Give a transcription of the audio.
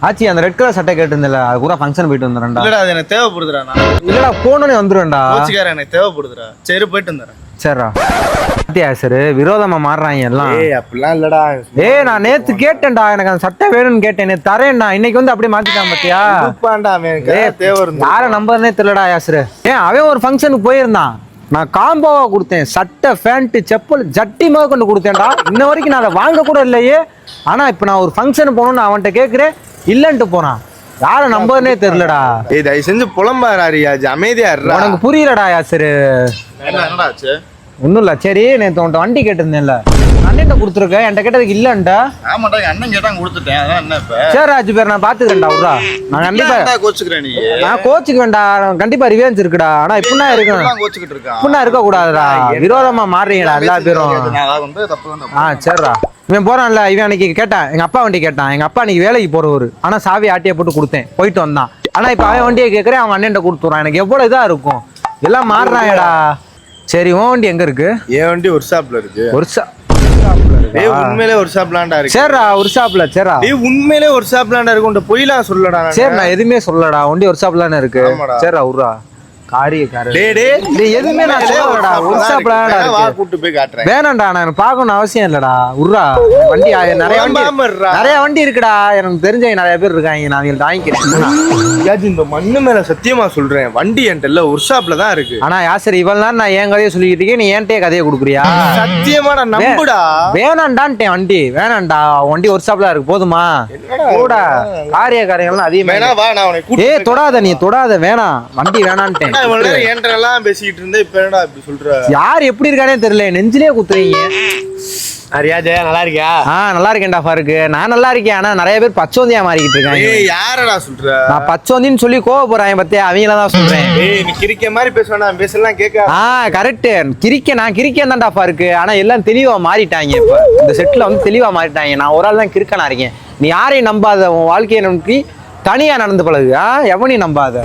ஆச்சி அந்த red colour சட்டை கேட்டிருந்தல அது கூட ஃபங்க்ஷன் போயிட்டு வந்துடுறேன்டா. இல்லடா அது எனக்கு தேவைப்படுதுடா. நான் இல்லடா போனோடனே வந்துடுவேன்டா. கோச்சிக்கார எனக்கு தேவைப்படுதுடா. சரி போயிட்டு வந்துடுறேன். சரிடா. சரி விரோதமா மாறுறாங்க எல்லாம். அப்படிலாம் இல்லடா. நான் நேத்து கேட்டேன்டா, எனக்கு அந்த சட்டை வேணும்னு கேட்டேன், தரேன்டா. இன்னைக்கு வந்து அப்படியே மாத்திட்டான் பாத்தியா. யார நம்பர்னே தெரியலடா யாசரு. அவன் ஒரு ஃபங்க்ஷனுக்கு போயிருந்தான், நான் காம்போவா கொடுத்தேன். சட்டை பேண்ட் செப்பல் ஜட்டி மாதிரி கொண்டு கொடுத்தேன்டா. இன்ன வரைக்கும் நான் அதை வாங்க கூட இல்லையே. ஆனா இப்ப நான் ஒரு ஃபங்க்ஷன் போகணும்னு அவன்கிட்ட கேட்கிறேன், இல்லன்ட்டு போனான். யார நம்பர்னே தெரியலடா. தயவு செஞ்சு புலம்பாரியாச்சு, அமைதியா உனக்கு புரியலடா யாசரு. என்னடாச்சு? ஒன்றும் இல்லை. சரி நேற்று உன்ட்ட வண்டி கேட்டிருந்தேன்ல, அண்ணன்ட்ட கொடுத்துருக்கேன். என்கிட்ட கேட்டதுக்கு இல்லைன்ட்டா. ஆமாடா அண்ணன் கேட்டா கொடுத்துட்டேன். அதான் என்ன இப்ப? சரி ராஜு பேர் நான் பாத்துக்கிறேன்டா. விட்றா, நான் கண்டிப்பா கோச்சுக்கிறேன். நீ நான் கோச்சுக்கு வேண்டாம், கண்டிப்பா ரிவெஞ்ச் இருக்குடா. ஆனா இப்படின்னா இருக்கணும், இப்படின்னா இருக்க கூடாதுடா. விரோதமா மாறுறீங்கடா எல்லா பேரும். சரிடா. இவன் போறான்ல, இவன் அன்னைக்கு கேட்டான், எங்க அப்பா வண்டி கேட்டான். எங்க அப்பா அன்னைக்கு வேலைக்கு போறவரு, ஆனா சாவி ஆட்டியை போட்டு கொடுத்தேன், போயிட்டு வந்தான். ஆனா இப்ப அவன் வண்டியை கேட்கறேன், அவன் அண்ணன் கொடுத்துறான். எனக்கு எவ்வளவு இதா இருக்கும். எல்லாம் மாறுறாங்கடா. சரி உன் வண்டி எங்க இருக்கு? என் வண்டி ஒரு ஷாப்ல இருக்கு. ஒரு உண்மையிலே ஒரு ஷாப்லாண்டா இருக்கு. சரிடா ஒரு ஷாப்ல. சரிடா உண்மையிலே ஒரு ஷாப்லாண்டா இருக்கு. பொய்லாம் சொல்லடா. சரி நான் எதுவுமே சொல்லடா, வண்டி ஒரு ஷாப்லான்னு இருக்கு. சரிடா உர்ரா. எதுவுமே நான் சொல்லலடா, ஒரு ஷாப்லாண்டா இருக்கு. கூட்டி போய் காட்டுறேன். வேணாம்டா, நான் பார்க்கணும் அவசியம் இல்லடா. உர்ரா வண்டி நிறைய வண்டி இருக்குடா. எனக்கு தெரிஞ்சவங்க நிறைய பேர் இருக்காங்க, நான் அவங்கள்ட்ட வாங்கிக்கிறேன். இந்த மண்ணு மேல சத்தியமா சொல்றேன், வண்டி என்கிட்ட இல்ல, ஒரு ஷாப்ல தான் இருக்கு. ஆனா யாசர் இவ்வளவு நேரம் நான் என் கதையை சொல்லிக்கிட்டு இருக்கேன், நீ என்கிட்டயே கதையை கொடுக்குறியா? சத்தியமாடா நம்புடா. வேணாண்டான்ட்டேன், வண்டி வேணாண்டா. வண்டி ஒரு ஷாப்ல இருக்கு போதுமா? கூட காரியக்காரங்கள்லாம் அதிகமா. தொடாத, நீ தொடாத, வேணாம் வண்டி வேணான்ட்டேன். பேசிக்கிட்டு இருந்தேன். இப்ப என்னடா இப்படி சொல்ற? யார் எப்படி இருக்கானே தெரியல, நெஞ்சிலே குத்துறீங்க. அரியாஜே நல்லா இருக்கியா? நல்லா இருக்கேன்டா ஃபாருக்கு. நான் நல்லா இருக்கேன். ஆனா நிறைய பேர் பச்சோந்தியா மாறிக்கிட்டு இருக்காங்க. யாரடா சொல்ற? நான் பச்சோந்தின்னு சொல்லி கோவ போறாங்க பத்தியா, அவங்கள தான் சொல்றேன். நீ கிரிக்க மாதிரி பேசுவேன், பேசலாம் கேட்க. கரெக்ட். நான் கிரிக்கேன் தான்டா ஃபாருக்கு. ஆனா எல்லாம் தெளிவா மாறிட்டாங்க. இப்ப இந்த செட்ல வந்து தெளிவா மாறிட்டாங்க. நான் ஒரு ஆள் தான் கிறுக்கனா இருக்கேன். நீ யாரையும் நம்பாத, உன் வாழ்க்கையை நம்பி தனியா நடந்து பழகு. எவனையும் நம்பாத.